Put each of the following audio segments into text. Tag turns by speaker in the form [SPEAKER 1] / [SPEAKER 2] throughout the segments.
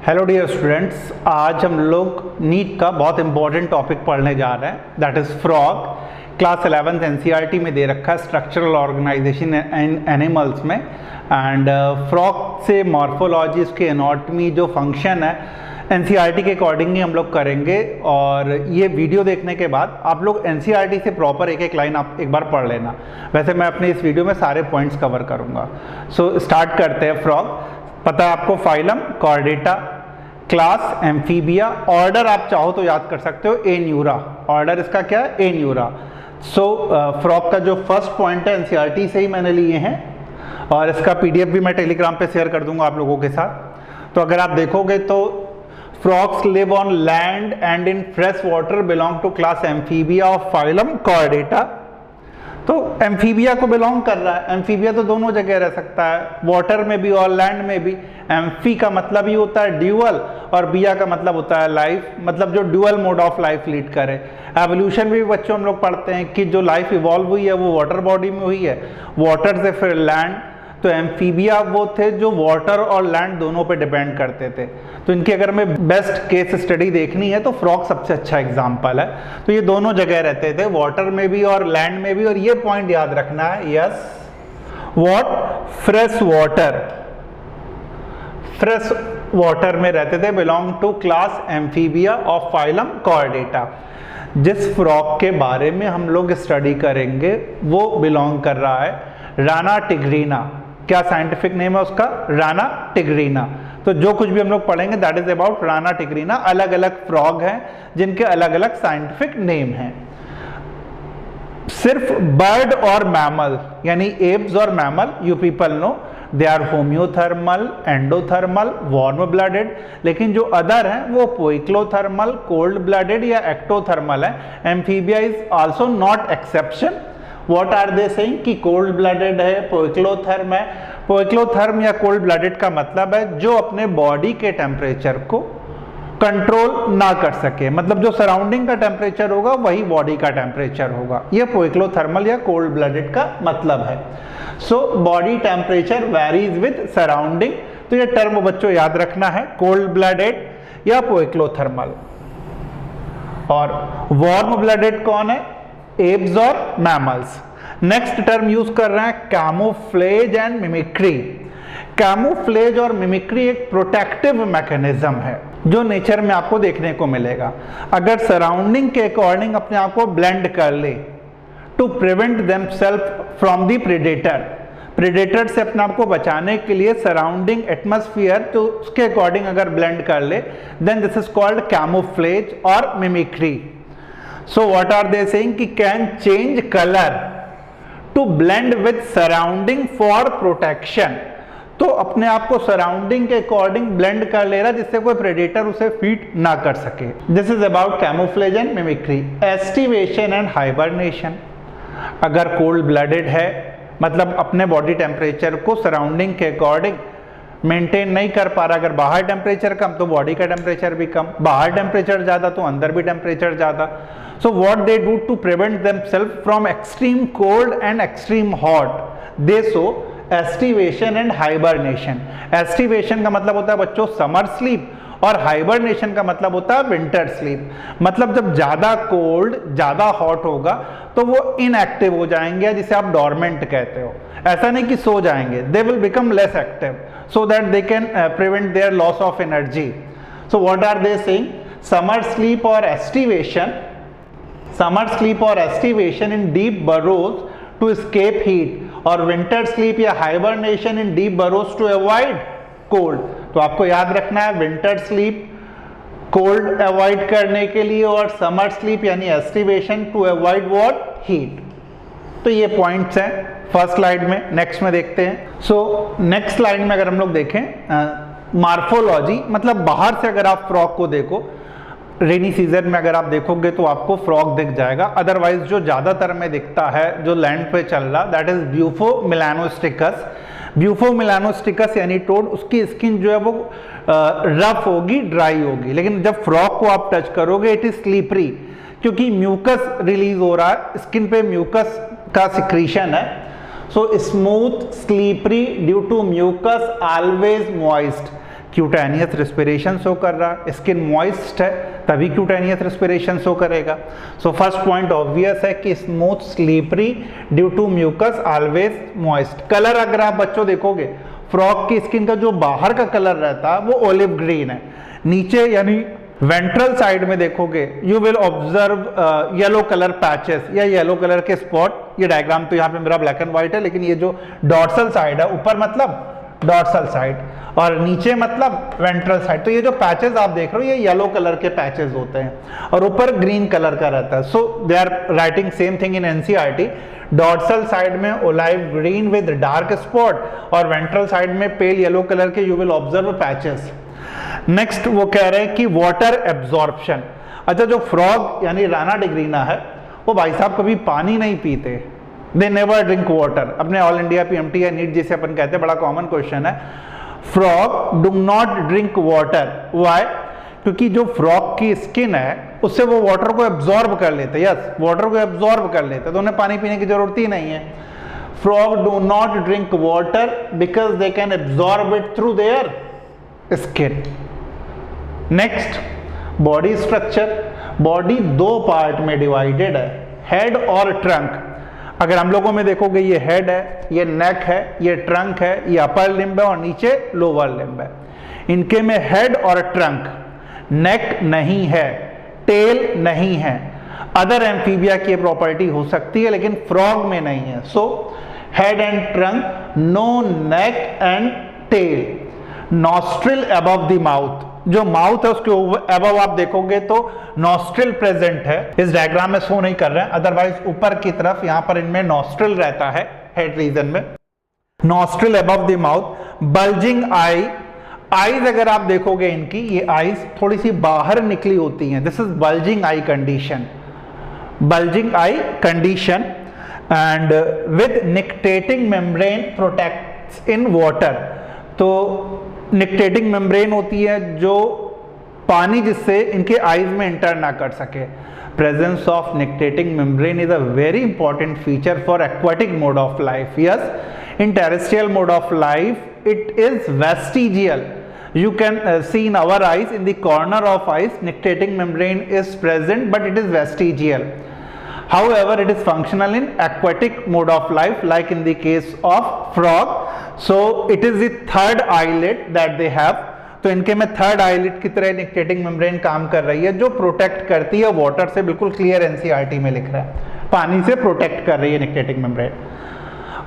[SPEAKER 1] Hello dear students, आज हम लोग नीट का बहुत इंपॉर्टेंट टॉपिक पढ़ने जा रहे हैं, that is frog. Class 11th NCERT में दे रखा है स्ट्रक्चरल ऑर्गेनाइजेशन इन एनिमल्स में। एंड फ्रॉग से मॉर्फोलॉजी, उसकी एनाटॉमी, जो फंक्शन है एनसीईआरटी के अकॉर्डिंग ही हम लोग करेंगे। और ये वीडियो देखने के बाद आप लोग एनसीईआरटी से प्रॉपर एक एक लाइन आप एक बार पढ़ लेना। वैसे मैं अपने इस वीडियो में सारे पॉइंट्स कवर करूँगा। सो स्टार्ट करते हैं। फ्रॉग पता है आपको, phylum Chordata, class amphibia, order आप चाहो तो याद कर सकते हो एन्यूरा। ऑर्डर इसका क्या है? एन्यूरा। सो फ्रॉग का जो फर्स्ट पॉइंट है एनसीईआरटी से ही मैंने लिए हैं और इसका पीडीएफ भी मैं टेलीग्राम पे शेयर कर दूंगा आप लोगों के साथ। तो अगर आप देखोगे तो frogs live on land and in fresh water, belong to class amphibia of phylum chordata. तो एम्फीबिया को बिलोंग कर रहा है। एम्फीबिया तो दोनों जगह रह सकता है, वाटर में भी और लैंड में भी। एम्फी का मतलब ही होता है ड्यूअल और बिया का मतलब होता है लाइफ, मतलब जो dual mode of life lead करे। एवोल्यूशन में भी बच्चों हम लोग पढ़ते हैं कि जो लाइफ इवॉल्व हुई है वो वाटर बॉडी में हुई है, वाटर से फिर लैंड। तो एम्फीबिया वो थे जो वाटर और लैंड दोनों पे डिपेंड करते थे। तो इनकी अगर हमें बेस्ट केस स्टडी देखनी है तो फ्रॉग सबसे अच्छा एग्जाम्पल है। तो ये दोनों जगह रहते थे, वाटर में भी और लैंड में भी। और ये पॉइंट याद रखना है, yes what, fresh water, fresh water में रहते थे, belong to class amphibia of phylum chordata. जिस फ्रॉग के बारे में हम लोग स्टडी करेंगे वो बिलोंग कर रहा है राना टिग्रीना। क्या साइंटिफिक नेम है उसका? राना टिग्रीना। तो जो कुछ भी हम लोग पढ़ेंगे that is about Rana tigrina. अलग अलग फ्रॉग हैं जिनके अलग अलग साइंटिफिक नेम हैं। सिर्फ बर्ड और मैमल यानी एप्स और mammal you people know they are homeothermal, endothermal, warm blooded. लेकिन जो अदर हैं वो पोइक्लोथर्मल, कोल्ड ब्लडेड या एक्टोथर्मल है। Amphibia is also not exception. What are they saying कि कोल्ड ब्लडेड है, पोइक्लोथर्म है। पोइक्लोथर्म या कोल्ड ब्लडेड का मतलब है जो अपने बॉडी के टेम्परेचर को कंट्रोल ना कर सके, मतलब जो सराउंडिंग का टेम्परेचर होगा वही बॉडी का टेम्परेचर होगा। ये पोइक्लोथर्मल या कोल्ड ब्लडेड का मतलब है। So body temperature varies with surrounding. तो ये टर्म बच्चों याद रखना है, कोल्ड ब्लडेड या पोइक्लोथर्मल। और वार्म ब्लडेड कौन है? एप्स और मैमल्स। नेक्स्ट टर्म यूज कर रहे हैं कैमोफ्लेज एंड मिमिक्री। कैमोफ्लेज और मिमिक्री एक प्रोटेक्टिव मैकेनिज्म है जो नेचर में आपको देखने को मिलेगा। अगर सराउंडिंग के अकॉर्डिंग अपने आप को ब्लेंड कर ले to prevent themselves from the predator, predator से अपने आप को बचाने के लिए सराउंडिंग एटमॉस्फेयर तो उसके अकॉर्डिंग अगर ब्लेंड कर ले, then this is called camouflage और mimicry. So what are they saying कि can change color to blend with surrounding for protection। तो अपने आप को सराउंडिंग के अकॉर्डिंग ब्लेंड कर ले रहा जिससे कोई प्रेडेटर उसे फीट ना कर सके। This is about camouflage and mimicry. Aestivation and hibernation. अगर कोल्ड ब्लडेड है मतलब अपने बॉडी टेम्परेचर को सराउंडिंग के अकॉर्डिंग मेंटेन नहीं कर पा रहा। अगर बाहर टेम्परेचर कम तो बॉडी का टेम्परेचर भी कम, बाहर टेम्परेचर ज्यादा तो अंदर भी टेम्परेचर ज्यादा। So what they do to prevent themselves from extreme cold and extreme hot, they show aestivation and hibernation. Aestivation का मतलब होता है बच्चों समर स्लीप और हाइबरनेशन का मतलब होता है विंटर स्लीप। मतलब जब ज्यादा कोल्ड ज्यादा हॉट होगा तो वो इनएक्टिव हो जाएंगे, जिसे आप डॉर्मेंट कहते हो। ऐसा नहीं कि सो जाएंगे, they will become less active so that they can prevent their loss of energy. So what are they saying? Summer sleep or estivation, summer sleep or estivation in deep burrows to escape heat, और winter sleep या hibernation in deep burrows to avoid cold। तो आपको याद रखना है winter sleep cold avoid करने के लिए और summer sleep यानी estivation to avoid what? heat। तो ये पॉइंट्स हैं फर्स्ट स्लाइड में। नेक्स्ट में देखते हैं। सो नेक्स्ट स्लाइड में अगर हम लोग देखें मार्फोलॉजी, मतलब बाहर से अगर आप फ्रॉग को देखो, रेनी सीजन में अगर आप देखोगे तो आपको फ्रॉग दिख जाएगा। अदरवाइज जो ज्यादातर में दिखता है जो लैंड पे चल रहा, दैट इज ब्यूफो मिलानोस्टिकस। ब्यूफो मिलानोस्टिकस यानी टोड, उसकी स्किन जो है वो रफ होगी, ड्राई होगी। लेकिन जब फ्रॉग को आप टच करोगे इट इज स्लीपरी, क्योंकि म्यूकस रिलीज हो रहा है, स्किन पे म्यूकस का सिक्रीशन है। So smooth slippery due to mucus always moist. Cutaneous respiration show कर रहा है, स्किन मॉइस्ट है तभी क्यूटेनियस रेस्पिरेशन शो करेगा। सो फर्स्ट पॉइंट ऑब्वियस है कि smooth slippery due to mucus always moist. Colour अगर आप बच्चों देखोगे, फ्रॉग की स्किन का जो बाहर का कलर रहता है वो ओलिव ग्रीन है, नीचे यानी वेंट्रल साइड में देखोगे you will observe yellow colour patches या येलो कलर के स्पॉट। ये डायग्राम तो यहाँ पे मेरा ब्लैक एंड व्हाइट है, लेकिन ये जो डॉर्सल साइड है, ऊपर मतलब डॉर्सल साइड और नीचे मतलब वेंट्रल साइड, तो ये जो पैचेस आप देख रहे हो ये येलो कलर के पैचेस होते हैं और ऊपर ग्रीन कलर का रहता है। So they are writing same thing in NCERT. Dorsal side में olive green with dark spot और वेंट्रल साइड में पेल येलो कलर के you will observe patches. Next वो कह रहे हैं कि वाटर एब्जॉर्प्शन। अच्छा, जो फ्रॉग यानी राना डिग्रीना है वो भाई साहब कभी पानी नहीं पीते, दे नेवर ड्रिंक वाटर। अपने ऑल इंडिया पीएमटी या नीट जिसे अपन कहते हैं, बड़ा कॉमन क्वेश्चन है, frog do not drink water. Why? क्योंकि जो फ्रॉग की स्किन है उससे वो वाटर को एब्जॉर्ब कर लेते, यस वाटर को एब्जॉर्ब कर लेते, तो उन्हें पानी पीने की जरूरत ही नहीं है। Frog do not drink water because they can absorb it through their skin. Next, body structure. Body दो पार्ट में डिवाइडेड है, हेड और ट्रंक। अगर हम लोगों में देखोगे ये हेड है, ये नेक है, ये ट्रंक है, ये अपर लिम्ब है और नीचे लोअर लिम्ब है। इनके में हेड और ट्रंक, नेक नहीं है, टेल नहीं है। अदर एम्फीबिया की प्रॉपर्टी हो सकती है लेकिन फ्रॉग में नहीं है। So head and trunk, no neck and tail. Nostril above the mouth, जो माउथ है उसके अबव आप देखोगे तो नॉस्ट्रिल प्रेजेंट है, इस डायग्राम में शो नहीं कर रहे हैं, अदरवाइज ऊपर की तरफ यहां पर इनमें नॉस्ट्रिल रहता है हेड रीजन में। Nostril above the mouth. Bulging I, eyes अगर आप देखोगे इनकी, ये आईज थोड़ी सी बाहर निकली होती हैं, this is bulging eye condition, bulging eye condition. And with nictitating membrane protects in water. तो निक्टेटिंग मेम्ब्रेन होती है जो पानी जिससे इनके आईज में एंटर ना कर सके। Presence of nictitating membrane is a very important feature for aquatic mode of life. Yes, in terrestrial mode of life it is vestigial. You can see in our eyes, in the corner of eyes nictitating membrane is present but it is vestigial. However, it is functional in aquatic mode of life like in the case of frog. So it is the third eyelid that they have. तो इनके में third eyelid की तरह nictitating membrane काम कर रही है जो प्रोटेक्ट करती है वाटर से, बिल्कुल क्लियर एनसीईआरटी में लिख रहा है, पानी से प्रोटेक्ट कर रही है निक्टेटिंग मेम्ब्रेन।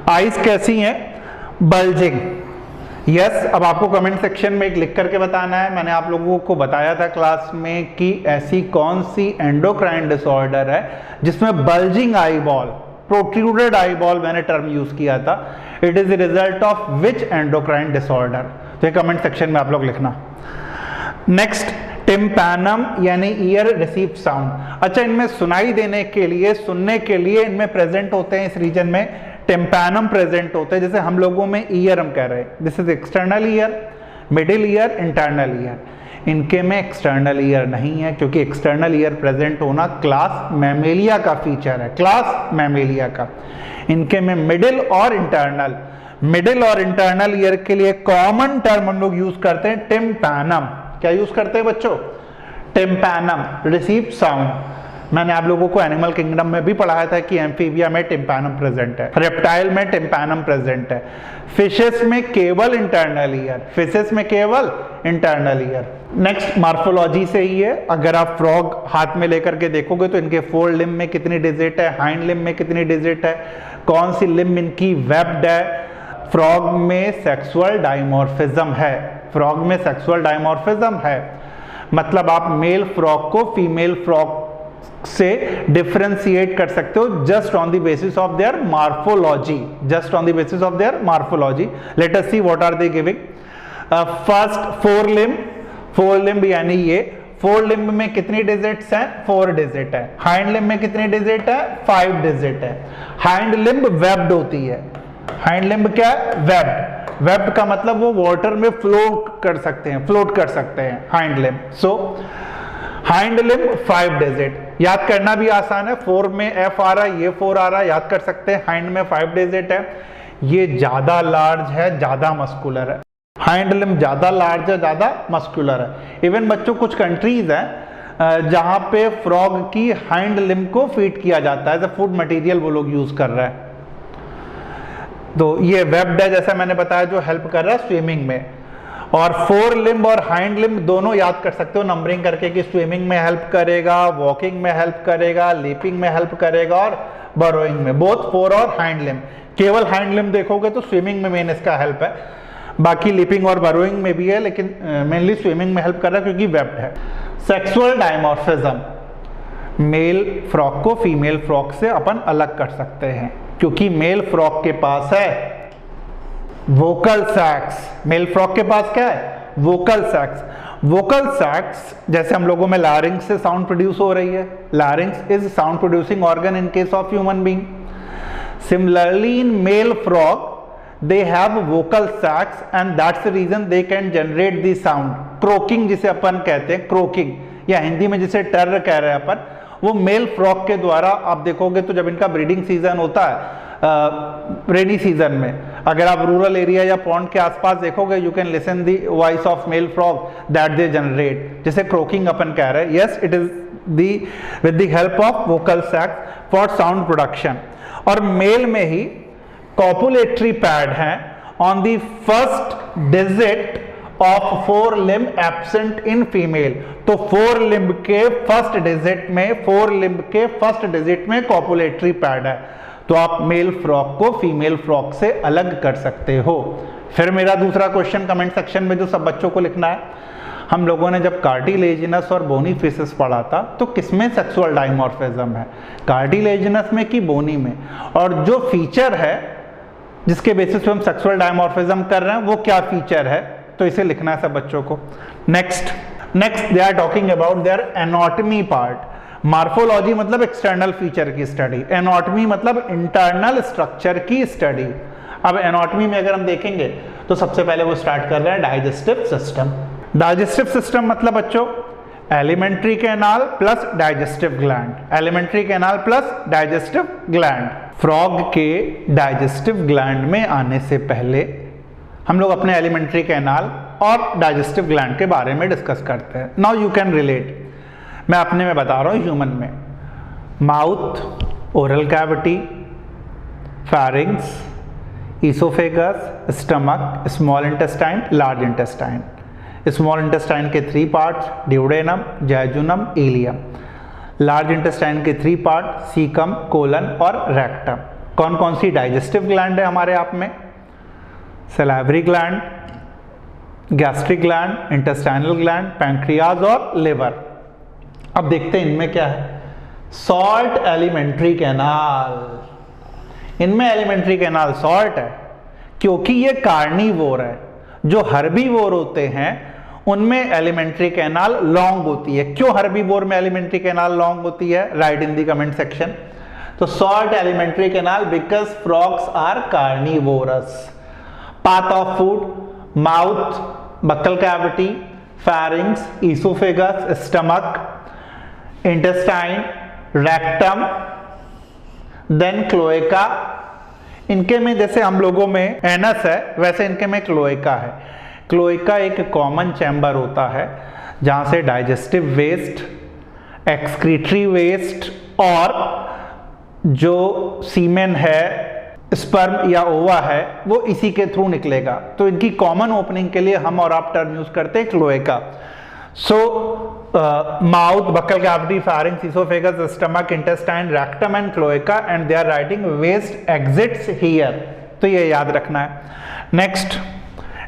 [SPEAKER 1] आईज कैसी हैं? बल्जिंग। यस, अब आपको कमेंट सेक्शन में एक लिख करके बताना है। मैंने आप लोगों को बताया था क्लास में कि ऐसी कौन सी एंडोक्राइन डिसऑर्डर है जिसमें bulging eye ball, protruded eye ball मैंने टर्म यूज किया था। It is the result of which endocrine disorder? तो ये कमेंट सेक्शन में आप लोग लिखना। नेक्स्ट, टिम्पैनम यानी ईयर रिसीव साउंड। अच्छा, इनमें सुनाई देने के लिए, सुनने के लिए इनमें प्रेजेंट होते हैं, इस रीजन में टिम्पैनम प्रेजेंट होते हैं। जैसे हम लोगों में ईयर हम कह रहे हैं, this is external ear, middle ear, internal ear. इनके में एक्सटर्नल ईयर नहीं है क्योंकि एक्सटर्नल ईयर प्रेजेंट होना क्लास मैमेलिया का फीचर है, क्लास मैमेलिया का। इनके में मिडिल और इंटरनल, मिडिल और इंटरनल ईयर के लिए कॉमन टर्म हम लोग यूज करते हैं टिम्पैनम। क्या यूज करते हैं बच्चों? Tympanum, receive sound. मैंने आप लोगों को एनिमल किंगडम में भी पढ़ाया था कि एम्फीबिया में टिम्पैनम प्रेजेंट है, रेप्टाइल में टिम्पैनम प्रेजेंट है, फिशेस में केवल इंटरनल ईयर, फिशेस में केवल इंटरनल ईयर। नेक्स्ट, मार्फोलॉजी से ही है। अगर आप फ्रॉग हाथ में लेकर के देखोगे तो इनके फोर लिम्ब में कितनी डिजिट है, हाइंड लिम्ब में कितनी डिजिट है, कौन सी लिम्ब इनकी वेब्ड है। फ्रॉग में सेक्सुअल डाइमॉर्फिज्म है, फ्रॉग में सेक्सुअल डाइमॉर्फिज्म है, मतलब आप मेल फ्रॉग को फीमेल फ्रॉग से डिफरेंशिएट कर सकते हो just on the basis of their morphology, just on the basis of their morphology. Let us see what are they giving. First, four limb यानी ये फोर लिम्ब में कितनी digits हैं? 4 डिजिट है। हाइंड लिम्ब में कितनी डिजिट है? 5 digit है। हाइंड लिम्ब वेब्ड होती है, हाइंड लिम्ब क्या है? वेब्ड। वेब्ड का मतलब वो वाटर में फ्लोट कर सकते हैं, हाइंड लिम्ब। सो हाइंड लिम्ब 5 डिजिट, याद करना भी आसान है, 4 में एफ आ रहा है, ये 4 आ रहा है, याद कर सकते हैं। हाइंड में 5 डिजिट है, ये ज्यादा लार्ज है, ज्यादा मस्कुलर है। हाइंड लिम्ब ज़्यादा लार्ज है, ज़्यादा मस्कुलर है। इवन बच्चों कुछ कंट्रीज हैं जहाँ पे फ्रॉग की हाइंड लिम्ब को फीड किया जाता है, एज अ फूड मटेरियल वो लोग यूज़ कर रहे हैं। तो ये वेब्ड है जैसा मैंने बताया, जो हेल्प कर रहा है स्विमिंग में। और फोर लिम्ब और हाइंड लिम्ब दोनों याद कर सकते हो नंबरिंग करके कि स्विमिंग में हेल्प करेगा, वॉकिंग में हेल्प करेगा, लीपिंग में हेल्प करेगा और बरोइंग में, बोथ फोर और हाइंड लिम्ब। केवल हाइंड लिम्ब देखोगे तो स्विमिंग में मेन इसका हेल्प है, बाकी लीपिंग और बरोइंग में भी है, लेकिन मेनली स्विमिंग में हेल्प कर रहा है क्योंकि वेब्ड है। सेक्सुअल डायमॉर्फिज्म, मेल फ्रॉग को फीमेल फ्रॉग से अपन अलग कर सकते हैं क्योंकि मेल फ्रॉग के पास है वोकल सैक्स। मेल फ्रॉग के पास क्या है? वोकल सैक्स। वोकल सैक्स जैसे हम लोगों में लारिंक्स से साउंड प्रोड्यूस हो रही है, larynx is sound producing organ in case of human being. Similarly in male frog they have vocal sacs and that's the reason they can generate the sound croaking, जिसे अपन कहते हैं croaking, या हिंदी में जिसे टर्र कह रहे हैं अपन, वो मेल फ्रॉग के द्वारा आप देखोगे तो जब इनका ब्रीडिंग सीजन होता है रेनी सीजन में, अगर आप रूरल एरिया या पॉन्ड के आसपास देखोगे you can listen the voice of male frog that they generate, जिसे क्रोकिंग अपन कह रहे हैं। Yes, it is the with the help of vocal sacs for sound production. और मेल में ही कॉपुलेटरी पैड है on the first digit of fore limb absent in female. तो फोर लिम्ब के फर्स्ट डिजिट में कॉपुलेटरी पैड है, तो आप मेल फ्रॉग को फीमेल फ्रॉग से अलग कर सकते हो। फिर मेरा दूसरा क्वेश्चन कमेंट सेक्शन में जो सब बच्चों को लिखना है, हम लोगों ने जब कार्टिलेजिनस और बोनी फिशेस पढ़ा था तो किसमें सेक्सुअल डायमॉर्फिज्म है? कार्टिलेजिनस में कि बोनी में? और जो फीचर है जिसके बेसिस पे हम सेक्सुअल डायमॉर्फिज्म कर रहे हैं वो क्या फीचर है, तो इसे लिखना है सब बच्चों को। Next they are talking about their anatomy part. Morphology मतलब एक्सटर्नल फीचर की स्टडी, एनाटॉमी मतलब इंटरनल स्ट्रक्चर की स्टडी। अब एनाटॉमी में अगर हम देखेंगे तो सबसे पहले वो स्टार्ट कर रहे हैं डाइजेस्टिव सिस्टम। डाइजेस्टिव सिस्टम मतलब बच्चों alimentary canal plus digestive gland, alimentary canal plus digestive gland. Frog के डाइजेस्टिव ग्लैंड में आने से पहले हम लोग अपने एलिमेंट्री कैनाल और डाइजेस्टिव ग्लैंड के बारे में डिस्कस करते हैं। नाउ यू कैन रिलेट, मैं अपने में बता रहा हूँ ह्यूमन में, mouth, oral cavity, pharynx, oesophagus, stomach, small intestine, large intestine. Small intestine के 3 parts, duodenum, jejunum, ileum. Large intestine के 3 पार्ट, सीकम, कोलन और रेक्टम। कौन कौन सी डाइजेस्टिव ग्लैंड है हमारे आप में? Salivary gland, gastric gland, intestinal gland, pancreas और लिवर। अब देखते हैं इनमें क्या है। सॉल्ट एलिमेंट्री कैनाल, इनमें एलिमेंट्री कैनाल सॉल्ट है क्योंकि ये कार्निवोर है। जो हर्बीवोर होते हैं उनमें एलिमेंट्री कैनाल लॉन्ग होती है। क्यों हर्बीवोर में एलिमेंट्री कैनाल लॉन्ग होती है? Right in the comment section. तो salt alimentary canal because frogs are carnivorous. Path of food, mouth, buccal cavity, pharynx, oesophagus, stomach, intestine, rectum, then cloaca. इनके में जैसे हम लोगों में एनस है वैसे इनके में क्लोएका है। क्लोएका एक कॉमन चैम्बर होता है जहां से डाइजेस्टिव वेस्ट, एक्सक्रीटरी वेस्ट और जो सीमेन है, स्पर्म या ओवा है, वो इसी के थ्रू निकलेगा। तो इनकी कॉमन ओपनिंग के लिए हम और आप टर्म यूज करते हैं cloaca. So mouth, buccal cavity, pharynx, oesophagus, stomach, intestine, rectum and cloaca, and they are writing waste exits here, तो ये याद रखना है। नेक्स्ट,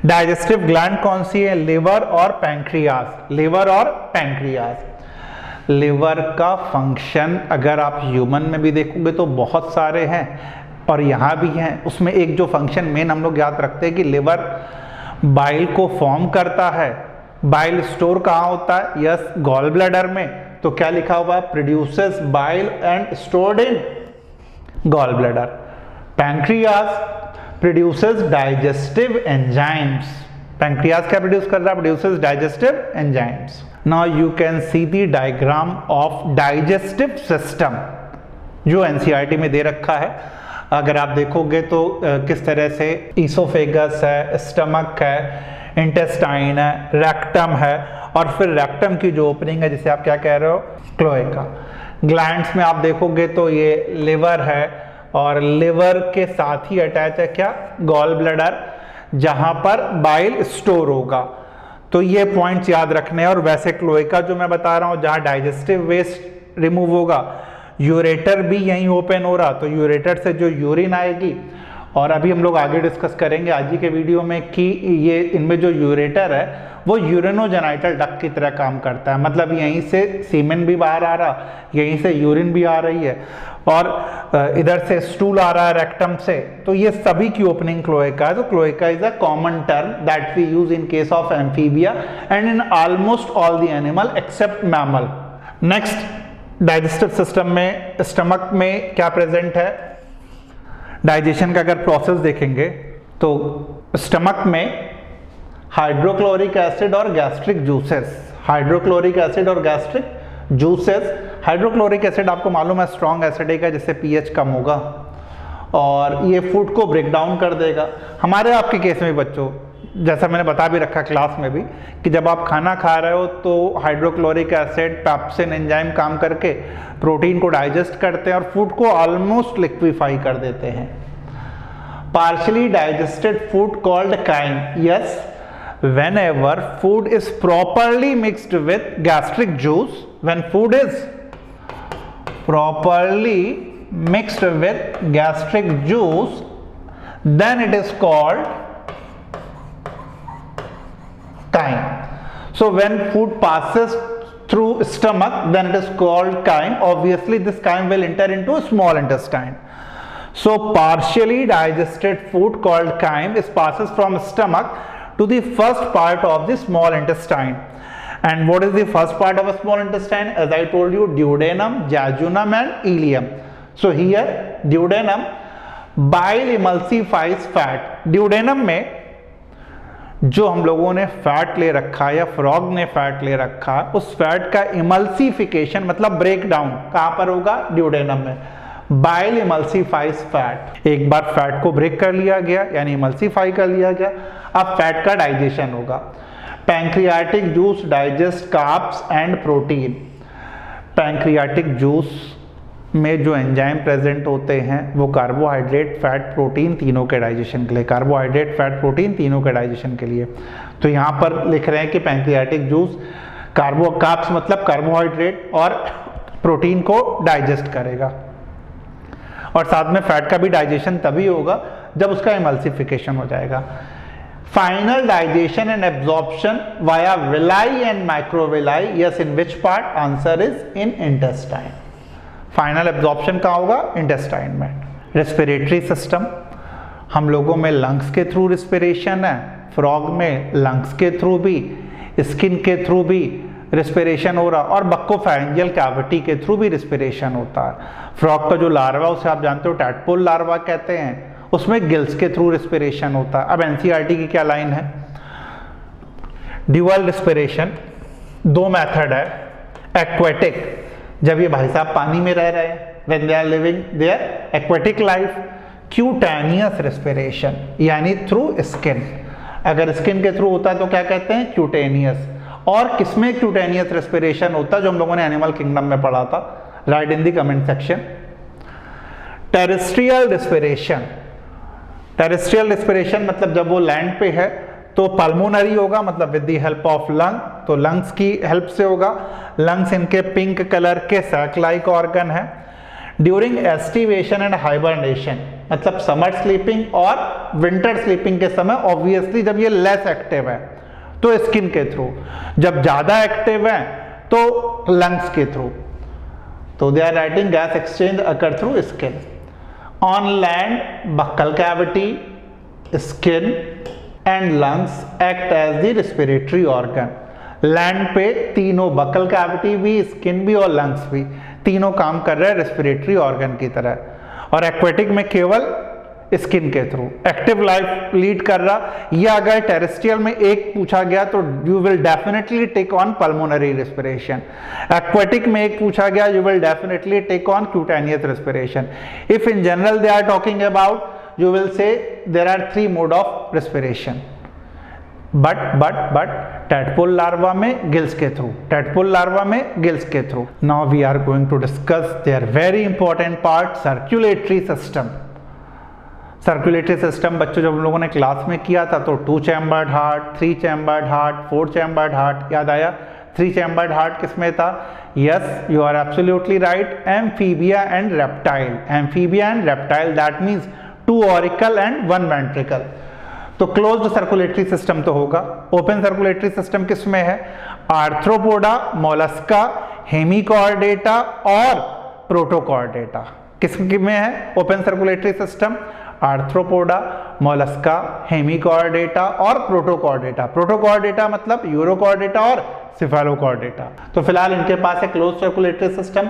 [SPEAKER 1] डाइजेस्टिव ग्लैंड कौन सी है? लिवर और पैंक्रियाज। लिवर और पैंक्रियाज। लिवर का फंक्शन अगर आप ह्यूमन में भी देखोगे तो बहुत सारे हैं और यहाँ भी हैं। उसमें एक जो फंक्शन मेन हम लोग याद रखते हैं कि लिवर बाइल को फॉर्म करता है। बाइल स्टोर कहाँ होता है? यस, गॉल ब्लैडर में। तो क्या लिखा हुआ है? Produces bile and stored in gall bladder. Pancreas produces digestive enzymes. Pancreas क्या प्रोड्यूस कर रहा है? Produces digestive enzymes. Now you can see the diagram of digestive system जो एनसीईआरटी में दे रखा है। अगर आप देखोगे तो किस तरह से ईसोफेगस है, स्टमक है, इंटेस्टाइन है, रेक्टम है, और फिर रेक्टम की जो ओपनिंग है जिसे आप क्या कह रहे हो, क्लोएका। ग्लैंड्स में आप देखोगे तो ये लिवर है, और लिवर के साथ ही अटैच है क्या, गॉल ब्लैडर, जहां पर बाइल स्टोर होगा। तो ये पॉइंट्स याद रखने हैं। और वैसे क्लोएका जो मैं बता रहा हूं जहां डाइजेस्टिव वेस्ट रिमूव होगा, यूरेटर भी यहीं ओपन हो रहा, तो यूरेटर से जो यूरिन आएगी, और अभी हम लोग आगे डिस्कस करेंगे आज ही के वीडियो में कि ये इनमें जो यूरेटर है वो यूरिनोजेनाइटल डक्ट की तरह काम करता है, मतलब यहीं से सीमेन भी बाहर आ रहा, यहीं से यूरिन भी आ रही है, और इधर से स्टूल आ रहा है रेक्टम से, तो ये सभी की ओपनिंग क्लोएका है। तो cloaca is a common term that we use in case of amphibia and in almost all the animal except mammal. Next, digestive system में स्टमक में क्या प्रेजेंट है, डाइजेशन का अगर प्रोसेस देखेंगे तो स्टमक में हाइड्रोक्लोरिक एसिड और गैस्ट्रिक जूसेस, हाइड्रोक्लोरिक एसिड और गैस्ट्रिक जूसेस। हाइड्रोक्लोरिक एसिड आपको मालूम है स्ट्रॉन्ग एसिडिक है जिससे पीएच कम होगा, और ये फूड को ब्रेक डाउन कर देगा। हमारे आपके केस में बच्चों, जैसा मैंने बता भी रखा क्लास में भी, कि जब आप खाना खा रहे हो तो हाइड्रोक्लोरिक एसिड, पेप्सिन एंजाइम काम करके प्रोटीन को डाइजेस्ट करते हैं और फूड को ऑलमोस्ट लिक्विफाई कर देते हैं। Partially digested food called crime, yes, whenever food is properly mixed with gastric juice, when food is properly mixed with gastric juice, then it is called chyme. So when food passes through stomach, then it is called chyme. Obviously this chyme will enter into small intestine. So partially digested food called chyme is passes from stomach to the first part of the small intestine. And what is the first part of a small intestine? As I told you, duodenum, jejunum and ileum. So here duodenum, bile emulsifies fat. duodenum में जो हम लोगों ने fat ले रखा है या frog ने फैट ले रखा है, उस फैट का इमल्सिफिकेशन मतलब ब्रेक डाउन कहां पर होगा, duodenum में। बाइल इमल्सिफाइज फैट, एक बार फैट को ब्रेक कर लिया गया यानी इमल्सिफाई कर लिया गया, अब फैट का डाइजेशन होगा। Pancreatic juice digest carbs and protein. Pancreatic juice में जो एंजाइम प्रेजेंट होते हैं वो कार्बोहाइड्रेट, फैट, प्रोटीन तीनों के डाइजेशन के लिए, कार्बोहाइड्रेट, फैट, प्रोटीन तीनों के डाइजेशन के लिए। तो यहाँ पर लिख रहे हैं कि पैंक्रियाटिक जूस कार्ब्स मतलब कार्बोहाइड्रेट और प्रोटीन को डाइजेस्ट करेगा, और साथ में फैट का भी डाइजेशन तभी होगा जब उसका इमल्सिफिकेशन हो जाएगा। Final digestion and absorption via villi and microvilli, yes, in which part, answer is in intestine. Final absorption कहाँ होगा, इंटेस्टाइन में। रेस्पिरेटरी सिस्टम, हम लोगों में लंग्स के थ्रू रिस्पिरेशन है, फ्रॉग में लंग्स के थ्रू भी, स्किन के थ्रू भी रिस्पिरेशन हो रहा, और बक्कोफैरिंजियल कैविटी के थ्रू भी रिस्पिरेशन होता है। फ्रॉग का जो लार्वा उसे आप जानते हो टैडपोल लार्वा कहते हैं, उसमें गिल्स के थ्रू रिस्पिरेशन होता है। अब एनसीईआरटी की क्या लाइन है, ड्यूअल रिस्पिरेशन, दो मेथड है। एक्वेटिक, जब ये भाई साहब पानी में रह रहे हैं, when they are living their aquatic life. Cutaneous respiration यानी थ्रू स्किन, अगर स्किन के थ्रू होता है तो क्या कहते हैं, क्यूटेनियस। और किसमें क्यूटेनियस रेस्पिरेशन होता है, जो हम लोगों ने एनिमल किंगडम में पढ़ा था, right in the comment section. Terrestrial respiration, terrestrial respiration मतलब जब वो लैंड पे है तो पल्मोनरी होगा, मतलब with the help of lung, तो लंग्स की हेल्प से होगा। लंग्स इनके पिंक कलर के सैक लाइक ऑर्गन है। ड्यूरिंग एस्टिवेशन एंड हाइबरनेशन, मतलब समर स्लीपिंग और विंटर स्लीपिंग के समय ऑब्वियसली जब ये लेस एक्टिव है तो स्किन के थ्रू, जब ज्यादा एक्टिव है तो लंग्स के थ्रू। तो they are writing gas exchange occur through skin. On land buccal cavity, skin and lungs act as the respiratory organ. Land पे तीनों, बक्कल कैविटी भी, स्किन भी और लंग्स भी, तीनों काम कर रहे हैं रेस्पिरेटरी ऑर्गन की तरह। और एक्वेटिक में केवल स्किन के थ्रू एक्टिव लाइफ लीड कर रहा। या अगर टेरेस्ट्रियल में एक पूछा गया तो you will definitely take on pulmonary respiration. Aquatic में एक पूछा गया, you will definitely take on cutaneous respiration. If in general they are talking about, you will say there are three mode of respiration. But tadpole larva में gills के through, tadpole larva में gills के through. Now we are going to discuss their very important part, circulatory system. Circulatory system बच्चों जब हम लोगों ने class में किया था तो 2 chambered heart, 3 chambered heart, 4 chambered heart, याद आया? 3 चैम्बर्ड हार्ट किसमें था? Yes, you are absolutely right, amphibia and reptile. Amphibia and reptile, that means 2 auricle and 1 ventricle. तो क्लोज्ड सर्कुलेटरी सिस्टम तो होगा। ओपन सर्कुलेटरी सिस्टम किसमें है? आर्थ्रोपोडा, मोलस्का, हेमिकॉर्डेटा और प्रोटोकॉर्डेटा। किसमें है open circulatory system? Arthropoda, mollusca, hemichordata और protochordata. Protochordata मतलब यूरोकॉर्डेटा और सिफेलोकॉर्डेटा। तो फिलहाल इनके पास है close circulatory system.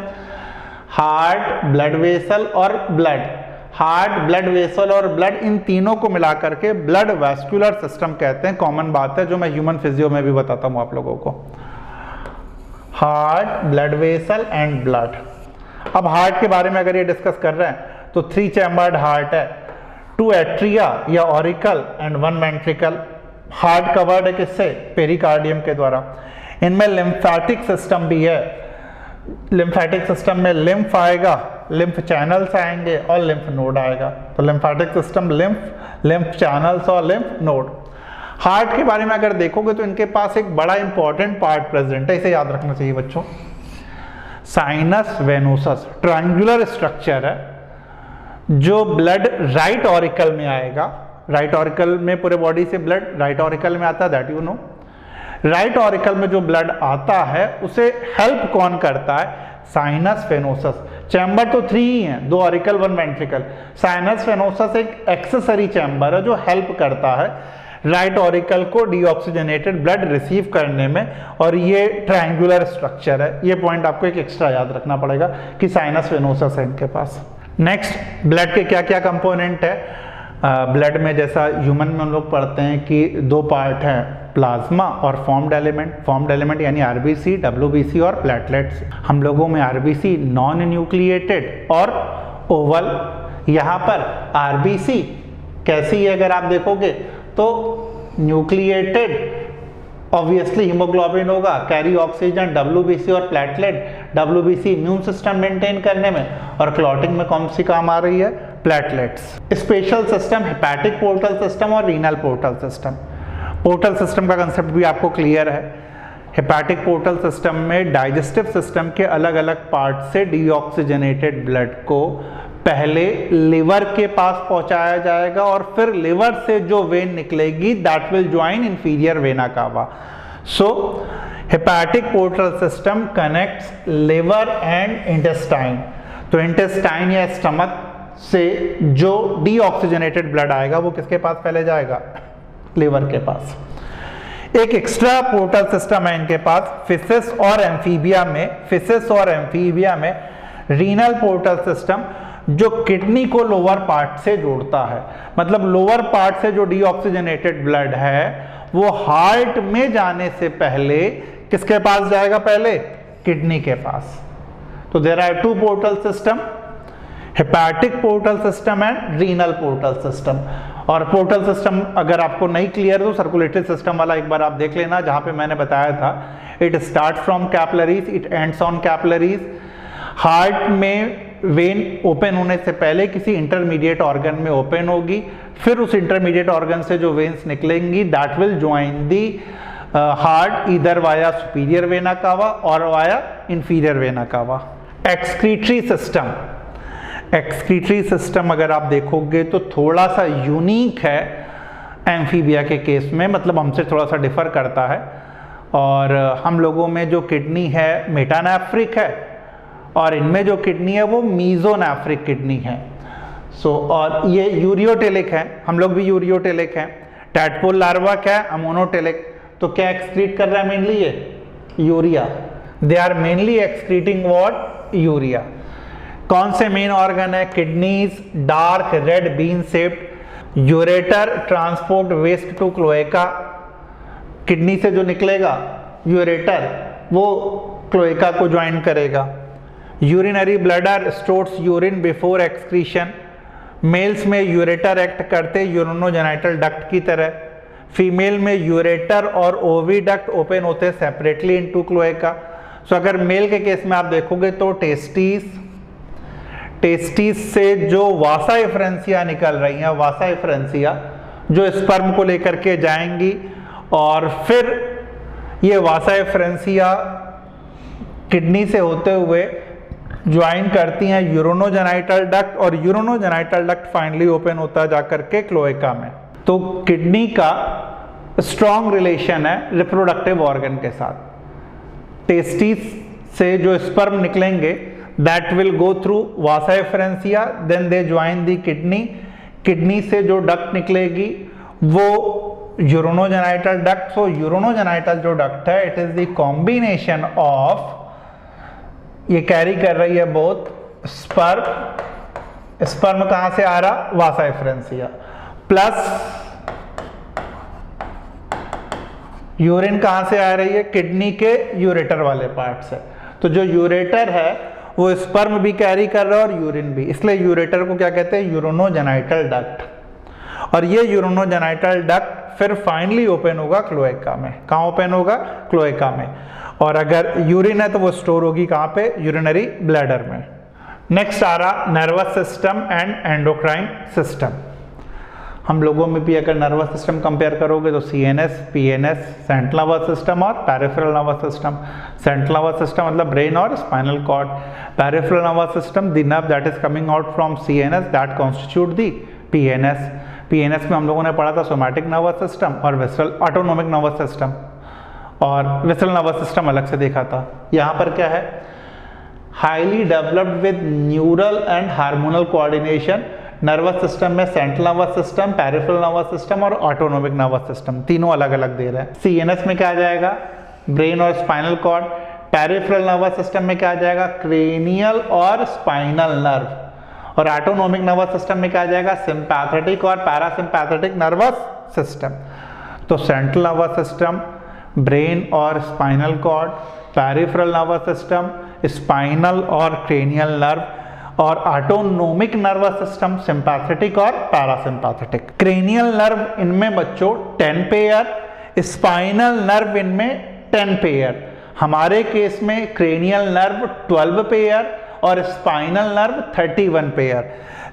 [SPEAKER 1] Heart, blood vessel और ब्लड, हार्ट, ब्लड वेसल और ब्लड, इन तीनों को मिलाकर के ब्लड वैस्कुलर सिस्टम कहते हैं। कॉमन बात है जो मैं ह्यूमन फिजियो में भी बताता हूं आप लोगों को। Heart, blood vessel and blood. अब हार्ट के बारे में अगर ये डिस्कस कर रहे हैं तो 3 चैम्बर्ड हार्ट है, 2 एट्रिया या auricle and 1 ventricle. Heart covered है किससे? पेरिकार्डियम के द्वारा। इनमें लिम्फेटिक सिस्टम भी है। लिम्फेटिक सिस्टम में लिम्फ आएगा, लिम्फ चैनल्स आएंगे और लिम्फ नोड आएगा। तो लिम्फेटिक सिस्टम, लिम्फ चैनल्स और लिम्फ नोड। हार्ट के बारे में अगर देखोगे तो इनके पास एक बड़ा इंपॉर्टेंट पार्ट प्रेजेंट है, इसे याद रखना चाहिए बच्चों। साइनस वेनोसस, ट्रायंगुलर स्ट्रक्चर है जो ब्लड राइट ऑरिकल में आएगा। राइट ऑरिकल में पूरे बॉडी से ब्लड राइट ऑरिकल में आता है, that you know. Right auricle में जो ब्लड आता है उसे हेल्प कौन करता है? Sinus venosus. चैम्बर तो 3 ही हैं, 2 ऑरिकल 1 वेंट्रिकल। साइनस वेनोसस एक एक्सेसरी चैम्बर है जो हेल्प करता है राइट ऑरिकल को डीऑक्सीजनेटेड ब्लड रिसीव करने में, और ये ट्रायंगुलर स्ट्रक्चर है। ये पॉइंट आपको एक एक्स्ट्रा याद रखना पड़ेगा कि साइनस वेनोसस है इनके पास। नेक्स्ट, ब्लड के क्या क्या कंपोनेंट है? ब्लड में जैसा ह्यूमन में हम लोग पढ़ते हैं कि 2 पार्ट हैं, प्लाज्मा और फॉर्म्ड एलिमेंट। फॉर्म्ड एलिमेंट यानी आरबीसी, डब्ल्यूबीसी और प्लेटलेट्स। हम लोगों में आरबीसी नॉन न्यूक्लिएटेड और ओवल। यहाँ पर आरबीसी कैसी है अगर आप देखोगे तो न्यूक्लिएटेड, ऑब्वियसली हीमोग्लोबिन होगा, कैरी ऑक्सीजन। डब्ल्यूबीसी और platelet, WBC immune system maintain करने में और क्लॉटिंग में कौन सी काम आ रही है? Platelets. Special system, hepatic portal system और renal portal system. Portal system का कंसेप्ट भी आपको क्लियर है। हेपेटिक पोर्टल सिस्टम में डाइजेस्टिव सिस्टम के अलग अलग पार्ट से डीऑक्सीजनेटेड ब्लड को पहले लिवर के पास पहुंचाया जाएगा और फिर लिवर से जो वेन निकलेगी that will join inferior vena कावा। सो hepatic portal system connects liver and intestine. तो इंटेस्टाइन या स्टमक से जो डीऑक्सीजनेटेड ब्लड आएगा वो किसके पास पहले जाएगा? लिवर के पास। एक एक्स्ट्रा पोर्टल सिस्टम है इनके पास फिशेस और एम्फीबिया में। फिशेस और एम्फीबिया में रीनल पोर्टल सिस्टम जो किडनी को लोअर पार्ट से जोड़ता है। मतलब लोअर पार्ट से जो डीऑक्सीजनेटेड ब्लड है वो हार्ट में जाने से पहले किसके पास जाएगा? पहले किडनी के पास। तो there are 2 portal system, hepatic portal system and renal portal system. और पोर्टल सिस्टम अगर आपको नहीं क्लियर तो सर्कुलेटरी सिस्टम वाला एक बार आप देख लेना, जहां पे मैंने बताया था it start from capillaries, it ends on capillaries. Heart में वेन ओपन होने से पहले किसी इंटरमीडिएट ऑर्गन में ओपन होगी, फिर उस इंटरमीडिएट ऑर्गन से जो वेन्स निकलेंगी that will join the heart either via superior vena cava और via inferior vena cava. Excretory system, excretory system अगर आप देखोगे तो थोड़ा सा यूनिक है एम्फीबिया के केस में, मतलब हमसे थोड़ा सा डिफर करता है। और हम लोगों में जो किडनी है मेटानेफ्रिक है और इनमें जो किडनी है वो मीजोनेफ्रिक किडनी है। और ये यूरियोटेलिक है, हम लोग भी यूरियोटेलिक हैं। टैडपोल लार्वा क्या है? अमोनोटेलिक। तो क्या एक्सक्रीट कर रहा है मेनली? ये urea. They are mainly excreting what? Urea. कौन से मेन ऑर्गन है? Kidneys, dark red bean shaped. Ureter transport waste to cloaca. Kidney से जो निकलेगा यूरेटर वो क्लोएका को ज्वाइन करेगा। Urinary bladder stores urine before excretion. Males में यूरेटर एक्ट करते यूरिनोजेनिटल डक्ट की तरह। फीमेल में यूरेटर और ओविडक्ट ओपन होते हैं सेपरेटली इनटू क्लोएका। सो अगर मेल के केस में आप देखोगे तो टेस्टिस से जो वासा एफरेंसिया निकल रही हैं, वासा एफरेंसिया जो स्पर्म को लेकर के जाएंगी और फिर ये वासा एफरेंसिया किडनी से होते हुए ज्वाइन करती हैं यूरोनोजेनाइटल डक्ट और यूरोनोजेनाइटल डक्ट फाइनली ओपन होता है जाकर के क्लोएका में। तो किडनी का स्ट्रॉन्ग रिलेशन है रिप्रोडक्टिव ऑर्गन के साथ। टेस्टिस से जो स्पर्म निकलेंगे that will go through vasa efferentia, then they join the kidney. Kidney से जो डक्ट निकलेगी वो यूरोनोजेनाइटल डक्ट। सो यूरोनोजेनाइटल जो डक्ट है it is the combination of, ये कैरी कर रही है बोथ स्पर्म कहां से आ रहा, वासा एफरेंसिया, प्लस यूरिन कहां से आ रही है, किडनी के यूरेटर वाले पार्ट से। तो जो यूरेटर है वो स्पर्म भी कैरी कर रहा है और यूरिन भी, इसलिए यूरेटर को क्या कहते हैं, यूरोनोजेनाइटल डक्ट। और ये यूरोनोजेनाइटल डक्ट फिर फाइनली ओपन होगा क्लोएका में। कहां ओपन होगा, क्लोएका में। और अगर यूरिन है तो वो स्टोर होगी कहां पे, यूरिनरी ब्लैडर में। नेक्स्ट आ रहा nervous system and endocrine system. हम लोगों में भी अगर नर्वस सिस्टम कंपेयर करोगे तो CNS, PNS, central nervous system और peripheral nervous system. Central nervous system मतलब ब्रेन और spinal cord, peripheral nervous system the nerve that is coming out from CNS that constitute the PNS। PNS में हम लोगों ने पढ़ा था सोमैटिक नर्वस सिस्टम और विसरल ऑटोनोमिक नर्वस सिस्टम, और विसरल नर्वस सिस्टम अलग से देखा था। यहाँ पर क्या है, highly developed with neural and hormonal coordination. Nervous system में central nervous system, peripheral nervous system और ऑटोनोमिक नर्वस सिस्टम, तीनों अलग अलग दे रहे हैं। CNS में क्या आ जाएगा, ब्रेन और spinal cord. Peripheral nervous system में क्या आ जाएगा, क्रेनियल और स्पाइनल नर्व। और ऑटोनोमिक नर्वस सिस्टम में क्या आ जाएगा, सिंपैथेटिक और पैरासिम्पैथेटिक नर्वस सिस्टम। तो सेंट्रल नर्वस सिस्टम, ब्रेन और spinal cord, peripheral nervous system, spinal और क्रेनियल नर्व, और ऑटोनोमिक नर्वस सिस्टम सिंपैथेटिक और पैरासिम्पैथेटिक। क्रेनियल नर्व इनमें बच्चों 10 पेयर, स्पाइनल नर्व इनमें 10 पेयर। हमारे केस में क्रेनियल नर्व 12 पेयर और spinal nerve 31 pair.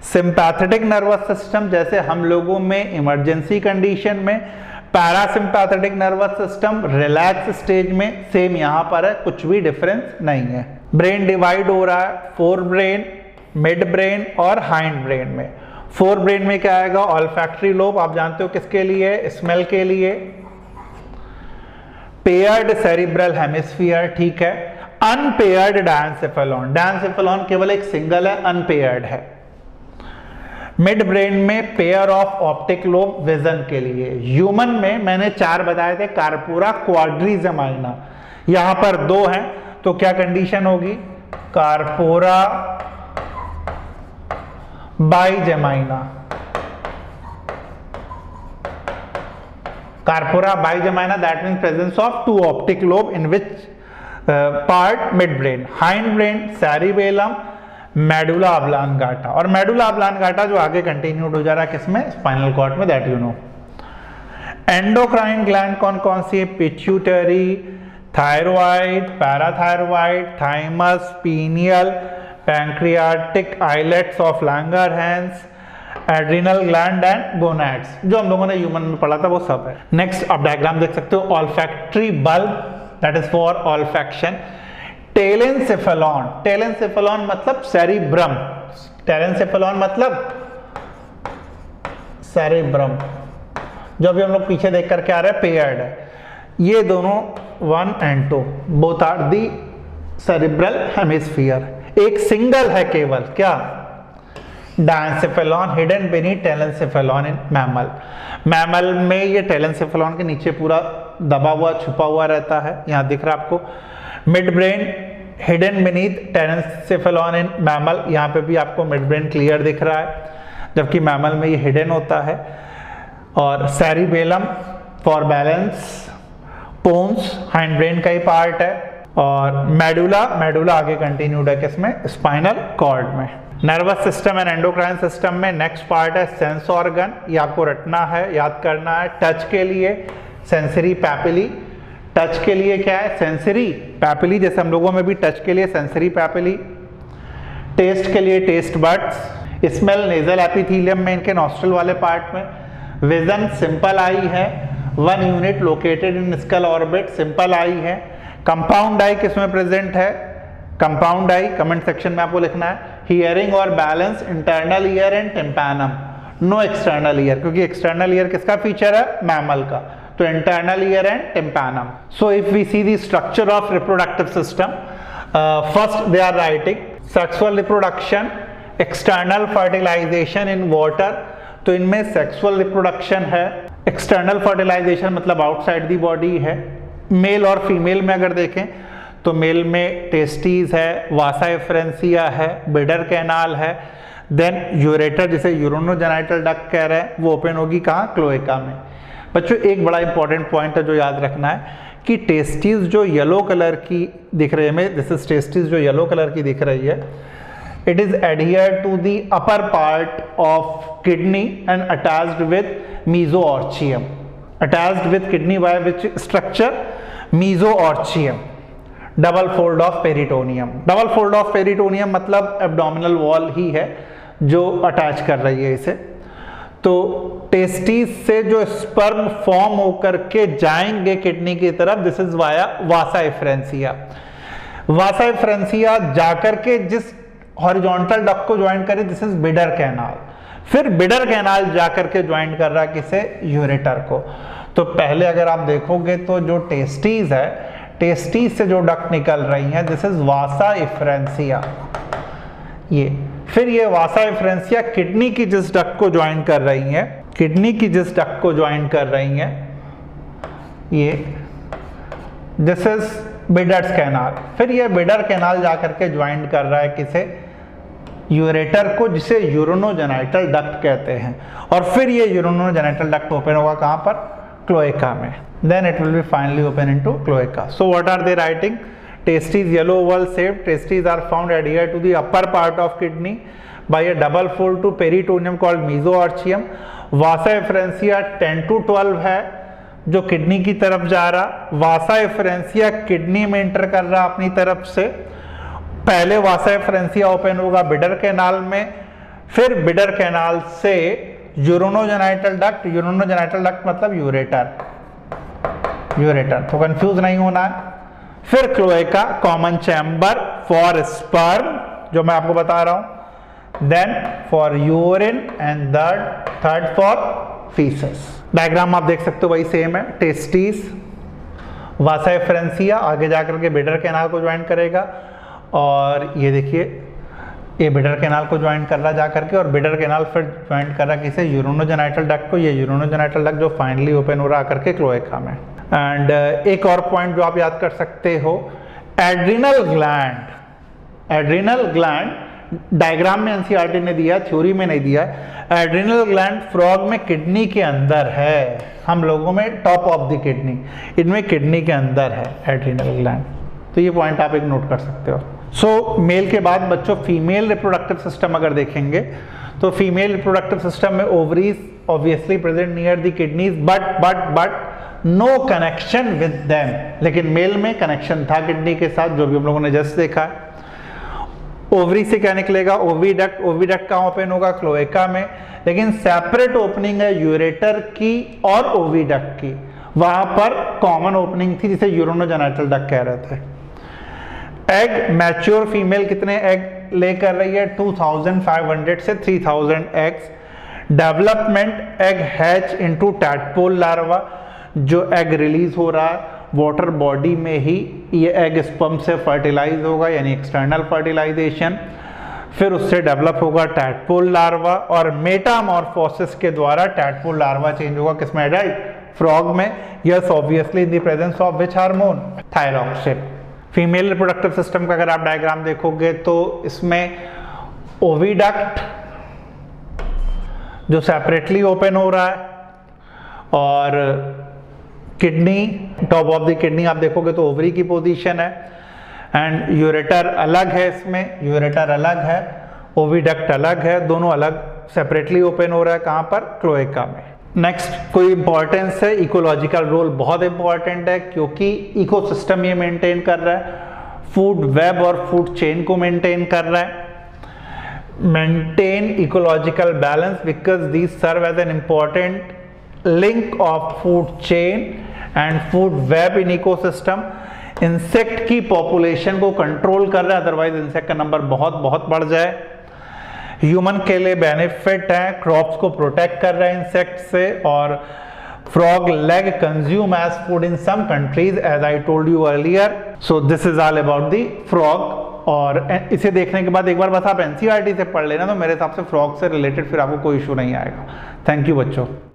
[SPEAKER 1] Sympathetic nervous system जैसे हम लोगों में इमरजेंसी कंडीशन में, parasympathetic nervous system relax stage में, सेम यहाँ पर है, कुछ भी डिफरेंस नहीं है। ब्रेन डिवाइड हो रहा है फोर ब्रेन, मिड ब्रेन और हाइंड ब्रेन में। फोर ब्रेन में क्या आएगा, ऑल्फैक्टरी लोब, आप जानते हो किसके लिए, स्मेल के लिए। पेयर्ड सेरिब्रल हेमिस्फीयर, ठीक है। अनपेयर्ड डायंसेफेलॉन, डायंसेफेलॉन केवल एक सिंगल है, अनपेयर्ड है। मिड ब्रेन में pair of optic lobe vision के लिए। ह्यूमन में मैंने 4 बताए थे, कार्पोरा, क्वाड्रीजेमाइना, यहां पर 2 हैं, तो क्या कंडीशन होगी, corpora bigemina. Corpora bigemina that means presence of 2 optic lobe in which part, mid brain. Hind brain cerebellum, medulla oblongata, और मेडुला ऑब्लांगाटा जो आगे कंटिन्यूड हो जा रहा है किसमें, स्पाइनल कॉर्ड में, that you know. Endocrine gland कौन कौन सी है, pituitary, thyroid, parathyroid, thymus, pineal, pancreatic islets of Langerhans, adrenal gland and gonads. जो हम लोगों ने ह्यूमन में पढ़ा था वो सब है। नेक्स्ट आप डायग्राम देख सकते हो, olfactory bulb that is for olfaction. Telencephalon, telencephalon मतलब सेरिब्रम, टेलेंसेफेलॉन मतलब सेरिब्रम, जो भी हम लोग पीछे देख करके आ रहे हैं, पेयर्ड है। ये दोनों 1 and 2 both are the cerebral hemisphere. एक सिंगल है केवल, क्या, diencephalon hidden beneath telencephalon in mammal. Mammal में ये टेलेंसेफेलॉन के नीचे पूरा दबा हुआ छुपा हुआ रहता है, यहाँ दिख रहा है आपको। Mid brain hidden beneath telencephalon in mammal, यहाँ पे भी आपको मिड ब्रेन क्लियर दिख रहा है, जबकि मैमल में ये हिडन होता है। और cerebellum for balance, pons hind brain का ही पार्ट है। और मेडुला, मेडुला आगे कंटिन्यूड है किसमें, स्पाइनल कॉर्ड में। Nervous system and endocrine system में नेक्स्ट पार्ट है सेंस ऑर्गन, ये आपको रटना है, याद करना है। टच के लिए सेंसरी पैपिली, टच के लिए क्या है सेंसरी पैपिली, जैसे हम लोगों में भी टच के लिए सेंसरी पैपिली। टेस्ट के लिए taste buds, smell nasal epithelium में इनके नॉस्ट्रल वाले पार्ट में। विजन सिंपल आई है, 1 unit located in school orbit, simple I है। कंपाउंड आई किसमें प्रेजेंट है, कंपाउंड आई कमेंट सेक्शन में आपको लिखना है। हियरिंग और balance internal ear and tympanum, no external ear, क्योंकि एक्सटर्नल ईयर किसका फीचर है, मैमल का, तो internal ear and tympanum. So if we see the structure of reproductive system, first they are writing sexual reproduction, external fertilisation in water, तो इनमें sexual reproduction है। External fertilisation मतलब outside the body है। Male और female में अगर देखें तो मेल में टेस्टीज है, वासा एफरेंसिया है, बिडर कैनाल है, देन यूरेटर जिसे यूरोनोजेनाइटल डक्ट कह रहे हैं वो ओपन होगी कहाँ, क्लोएका में। बच्चों एक बड़ा इंपॉर्टेंट पॉइंट है जो याद रखना है कि टेस्टीज जो येलो कलर की दिख रही है हमें, दिस इज टेस्टीज जो येलो कलर की दिख रही है, it is adhered to the upper part of kidney and attached with mesoorchium, attached with kidney by which structure, mesoorchium, double fold of peritoneum, double fold of peritoneum मतलब abdominal wall ही है जो attach कर रही है इसे। तो testis से जो स्पर्म फॉर्म होकर के जाएंगे किडनी की तरफ, दिस इज वाया वासा एफरेंसिया। वासा एफरेंसिया जाकर के जिस हॉरिजॉन्टल डक्ट को ज्वाइन करे, दिस इज बिडर कैनाल। फिर बिडर कैनाल जाकर के ज्वाइन कर रहा है किसे, यूरेटर को। तो पहले अगर आप देखोगे तो जो टेस्टीज है, टेस्टीज से जो डक्ट निकल रही है, दिस इज वासा एफरेंसिया ये। फिर ये वासा एफरेंसिया किडनी की जिस डक्ट को ज्वाइन कर रही है, किडनी की जिस डक्ट को ज्वाइन कर रही है, ये दिस इज बिडर्स कैनाल। फिर ये बिडर कैनाल जाकर के ज्वाइन कर रहा है किसे, यूरेटर को, जिसे यूरोनोजेनाइटल डक्ट कहते हैं। और फिर ये यूरोनोजेनाइटल डक्ट ओपन होगा कहाँ पर, क्लोएका में। Then it will be finally open into cloaca. So what are they writing, testes yellow oval shaped, testes are found adhered to the upper part of kidney by a double fold to peritoneum called mesoorchium. Vasa एफरेंसिया 10 to 12 है जो kidney की तरफ जा रहा, वासा एफरेंसिया kidney में inter कर रहा अपनी तरफ से। पहले वासा एफरेंसिया ओपन होगा बिडर कैनाल में, फिर बिडर कैनाल से यूरोनोजेनाइटल डक्ट, यूरोनोजेनाइटल डक्ट मतलब यूरेटर, यूरेटर, तो कंफ्यूज नहीं होना है। फिर cloaca, common chamber for sperm जो मैं आपको बता रहा हूं, then for urine and third for faeces. Diagram आप देख सकते हो वही सेम है, टेस्टिस, वासा एफरेंसिया आगे जाकर के बिडर कैनाल को ज्वाइन करेगा, और ये देखिए ये बिडर कैनाल को ज्वाइन कर रहा जाकर के, और बिडर कैनाल फिर ज्वाइन कर रहा किसे, यूरोनोजेनाइटल डक्ट को। ये यूरोनोजेनाइटल डक्ट जो फाइनली ओपन हो रहा आकर के क्लोएका में। एंड एक और पॉइंट जो आप याद कर सकते हो, adrenal gland, adrenal gland diagram में एनसीईआरटी ने दिया, थ्योरी में नहीं दिया। एड्रिनल ग्लैंड फ्रॉग में किडनी के अंदर है, हम लोगों में टॉप ऑफ द किडनी, इनमें किडनी के अंदर है एड्रिनल ग्लैंड। तो ये पॉइंट आप एक नोट कर सकते हो। सो मेल के बाद बच्चों फीमेल रिप्रोडक्टिव सिस्टम अगर देखेंगे तो फीमेल रिप्रोडक्टिव सिस्टम में ovaries obviously present near the kidneys, but no connection with them. लेकिन मेल में कनेक्शन था किडनी के साथ, जो भी हम लोगों ने जस्ट देखा है। ओवरी से क्या निकलेगा, ओविडक्ट, ओविडक्ट कहाँ ओपन होगा, क्लोएका में, लेकिन सेपरेट ओपनिंग है यूरेटर की और ओविडक्ट की, वहां पर कॉमन ओपनिंग थी जिसे यूरोनोजेनाइटल डक्ट कह रहे थे। एग, मैच्योर फीमेल कितने एग ले कर रही है, 2500 से 3000 eggs. Development, egg hatch into tadpole larva, जो एग रिलीज हो रहा है वाटर बॉडी में ही, ये एग स्पर्म से फर्टिलाइज होगा यानी एक्सटर्नल फर्टिलाइजेशन, फिर उससे डेवलप होगा टैडपोल लार्वा, और मेटामॉर्फोसिस के द्वारा टैडपोल लार्वा चेंज होगा किसमें, एडल्ट फ्रॉग में। Yes obviously in the presence of which hormone, thyroxine. Female reproductive system का अगर आप डायग्राम देखोगे तो इसमें ओविडक्ट जो सेपरेटली ओपन हो रहा है, और kidney, top of the kidney आप देखोगे तो ओवरी की पोजीशन है, एंड यूरेटर अलग है, इसमें यूरेटर अलग है, ओविडक्ट अलग है, दोनों अलग सेपरेटली ओपन हो रहा है, कहाँ पर, क्लोएका में। नेक्स्ट कोई इंपॉर्टेंस है, इकोलॉजिकल रोल बहुत इंपॉर्टेंट है क्योंकि इकोसिस्टम ये मेंटेन कर रहा है, फूड वेब और फूड चेन को मेंटेन कर रहा है। Maintain ecological balance because these serve as an important link of food chain and food web in ecosystem. Insect की पॉपुलेशन को कंट्रोल कर रहा है, अदरवाइज इंसेक्ट का नंबर बहुत बढ़ जाए। ह्यूमन के लिए बेनिफिट है, क्रॉप्स को प्रोटेक्ट कर रहा है इंसेक्ट से। और frog leg consume as food in some countries as I told you earlier. So this is all about the frog. और इसे देखने के बाद एक बार बस आप एनसीईआरटी से पढ़ लेना, तो मेरे हिसाब से फ्रॉग से रिलेटेड फिर आपको कोई इशू नहीं आएगा। थैंक यू बच्चों।